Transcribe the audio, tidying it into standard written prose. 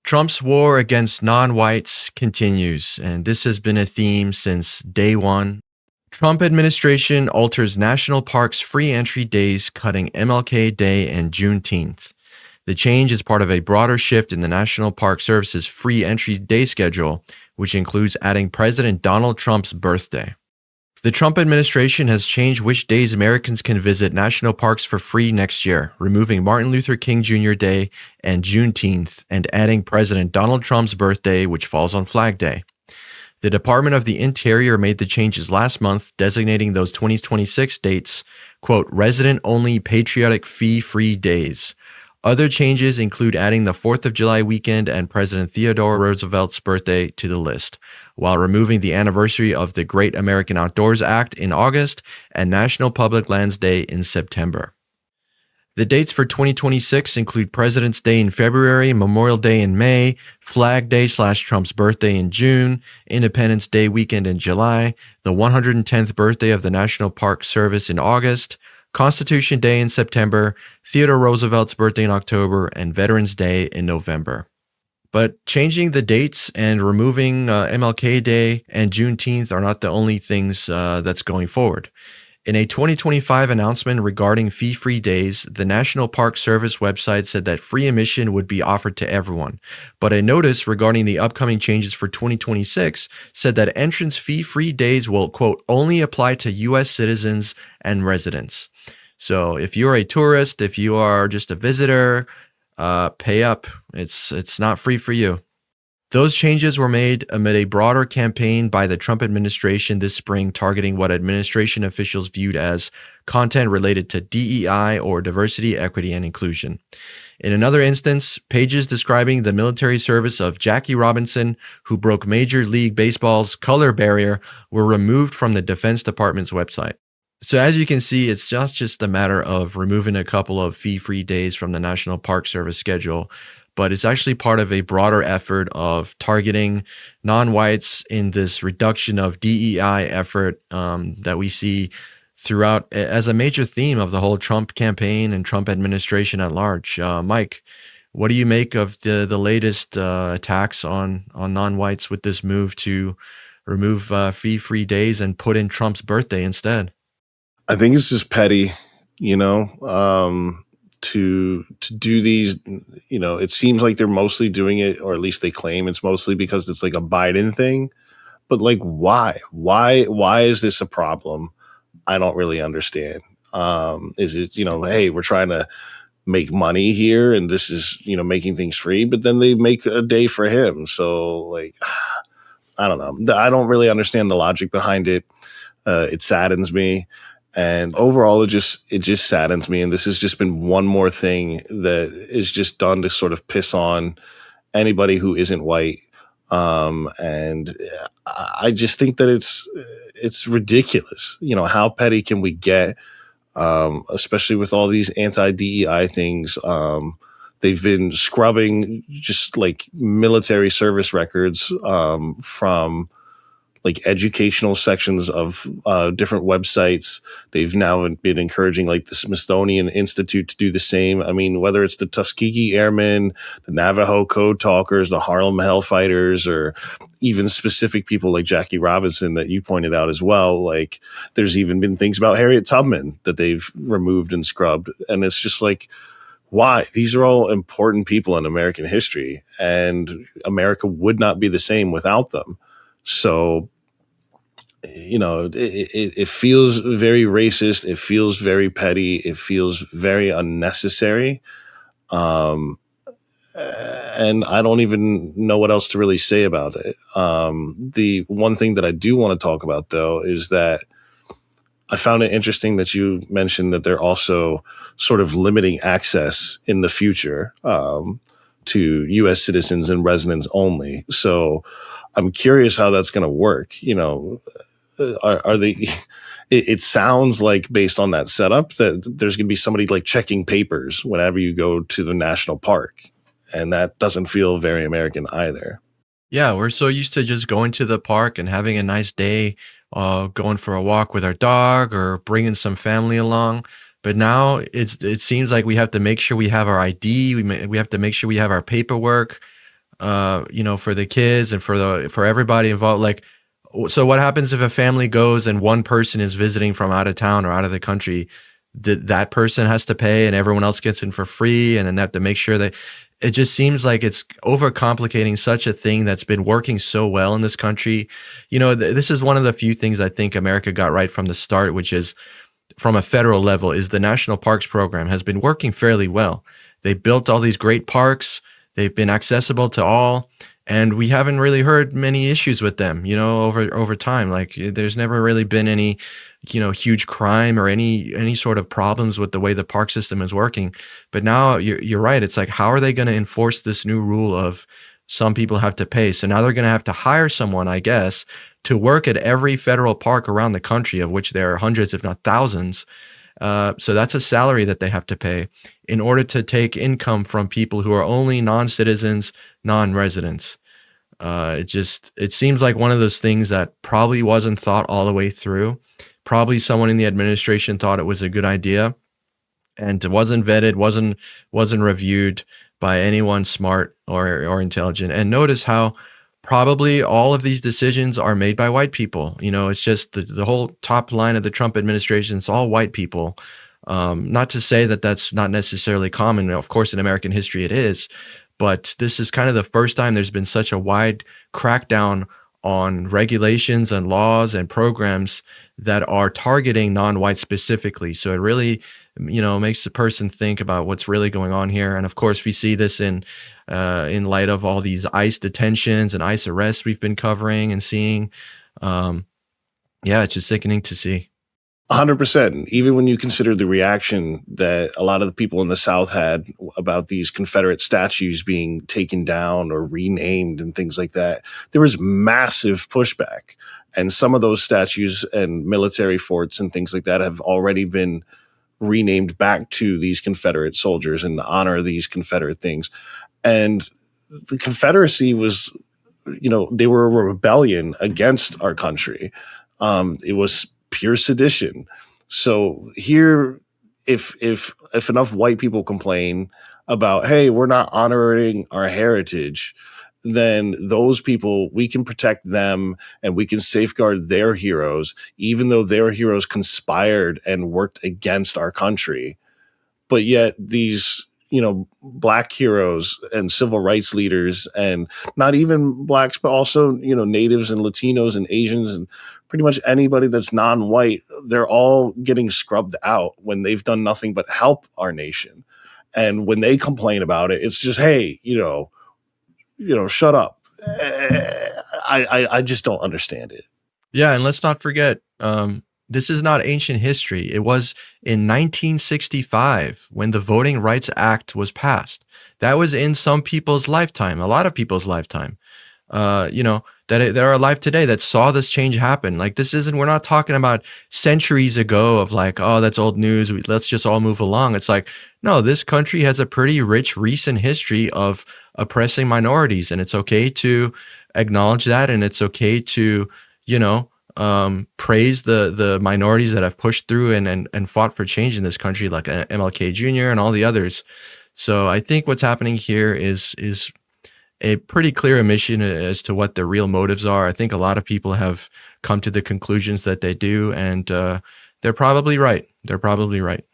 Trump's war against non-whites continues, and this has been a theme since day one. Trump administration alters national parks free entry days, cutting MLK Day and Juneteenth. The change is part of a broader shift in the National Park Service's free entry day schedule, which includes adding President Donald Trump's birthday. The Trump administration has changed which days Americans can visit national parks for free next year, removing Martin Luther King Jr. Day and Juneteenth and adding President Donald Trump's birthday, which falls on Flag Day. The Department of the Interior made the changes last month, designating those 2026 dates, quote, resident-only patriotic fee-free days. Other changes include adding the 4th of July weekend and President Theodore Roosevelt's birthday to the list, while removing the anniversary of the Great American Outdoors Act in August and National Public Lands Day in September. The dates for 2026 include President's Day in February, Memorial Day in May, Flag Day/Trump's birthday in June, Independence Day weekend in July, the 110th birthday of the National Park Service in August, Constitution Day in September, Theodore Roosevelt's birthday in October, and Veterans Day in November. But changing the dates and removing MLK Day and Juneteenth are not the only things that's going forward. In a 2025 announcement regarding fee-free days, the National Park Service website said that free admission would be offered to everyone. But a notice regarding the upcoming changes for 2026 said that entrance fee-free days will, quote, only apply to U.S. citizens and residents. So if you're a tourist, if you are just a visitor, pay up. It's not free for you. Those changes were made amid a broader campaign by the Trump administration this spring targeting what administration officials viewed as content related to DEI or diversity, equity, and inclusion. In another instance, pages describing the military service of Jackie Robinson, who broke Major League Baseball's color barrier, were removed from the Defense Department's website. So as you can see, it's not just a matter of removing a couple of fee-free days from the National Park Service schedule, but it's actually part of a broader effort of targeting non-whites in this reduction of DEI effort that we see throughout as a major theme of the whole Trump campaign and Trump administration at large. Mike, what do you make of the latest attacks on non-whites with this move to remove fee-free days and put in Trump's birthday instead? I think it's just petty, to do these, it seems like they're mostly doing it, or at least they claim it's mostly because it's like a Biden thing. But like, why? Why is this a problem? I don't really understand. Is it, hey, we're trying to make money here and this is, making things free, but then they make a day for him. So like, I don't know. I don't really understand the logic behind it. It saddens me. And overall, it just saddens me. And this has just been one more thing that is just done to sort of piss on anybody who isn't white. And I just think that it's ridiculous. How petty can we get? Especially with all these anti-DEI things. They've been scrubbing just like military service records from like educational sections of different websites. They've now been encouraging like the Smithsonian Institute to do the same. I mean, whether it's the Tuskegee Airmen, the Navajo Code Talkers, the Harlem Hellfighters, or even specific people like Jackie Robinson that you pointed out as well. Like there's even been things about Harriet Tubman that they've removed and scrubbed. And it's just like, why? These are all important people in American history, and America would not be the same without them. So, it feels very racist. It feels very petty. It feels very unnecessary. And I don't even know what else to really say about it. The one thing that I do want to talk about, though, is that I found it interesting that you mentioned that they're also sort of limiting access in the future to U.S. citizens and residents only. So I'm curious how that's going to work. Are they? It sounds like based on that setup that there's going to be somebody like checking papers whenever you go to the national park, and that doesn't feel very American either. Yeah, we're so used to just going to the park and having a nice day, going for a walk with our dog or bringing some family along. But now it seems like we have to make sure we have our ID. We have to make sure we have our paperwork. for the kids and for everybody involved. Like, so what happens if a family goes and one person is visiting from out of town or out of the country? That person has to pay and everyone else gets in for free, and then they have to make sure that it just seems like it's overcomplicating such a thing that's been working so well in this country. This is one of the few things I think America got right from the start, which is from a federal level, is the National Parks Program has been working fairly well. They built all these great parks. They've been accessible to all, and we haven't really heard many issues with them, over time. Like, there's never really been any, huge crime or any sort of problems with the way the park system is working. But now you're right. It's like, how are they going to enforce this new rule of some people have to pay? So now they're going to have to hire someone, I guess, to work at every federal park around the country, of which there are hundreds, if not thousands. So that's a salary that they have to pay in order to take income from people who are only non-citizens, non-residents. It seems like one of those things that probably wasn't thought all the way through. Probably someone in the administration thought it was a good idea, and it wasn't vetted, wasn't reviewed by anyone smart or intelligent. And notice how probably all of these decisions are made by white people. It's just the whole top line of the Trump administration. It's all white people. Not to say that that's not necessarily common. Of course, in American history it is. But this is kind of the first time there's been such a wide crackdown on regulations and laws and programs that are targeting non-white specifically. So it really, makes the person think about what's really going on here. And of course, we see this in light of all these ICE detentions and ICE arrests we've been covering and seeing. It's just sickening to see. 100%. Even when you consider the reaction that a lot of the people in the South had about these Confederate statues being taken down or renamed and things like that, there was massive pushback. And some of those statues and military forts and things like that have already been renamed back to these Confederate soldiers in honor of these Confederate things. And the Confederacy was, they were a rebellion against our country. It was pure sedition. So here, if enough white people complain about, hey, we're not honoring our heritage, then those people, we can protect them and we can safeguard their heroes, even though their heroes conspired and worked against our country. But yet these, black heroes and civil rights leaders, and not even blacks, but also, natives and Latinos and Asians and pretty much anybody that's non-white, they're all getting scrubbed out when they've done nothing but help our nation. And when they complain about it, it's just, hey, shut up. I just don't understand it. Yeah, and let's not forget, this is not ancient history. It was in 1965 when the Voting Rights Act was passed. That was in some people's lifetime, a lot of people's lifetime, that are alive today that saw this change happen. Like, we're not talking about centuries ago of like, oh, that's old news, let's just all move along. It's like, no, this country has a pretty rich recent history of oppressing minorities, and it's okay to acknowledge that, and it's okay to, praise the minorities that have pushed through and fought for change in this country, like MLK Jr. and all the others. So I think what's happening here is a pretty clear omission as to what the real motives are. I think a lot of people have come to the conclusions that they do, and they're probably right. They're probably right.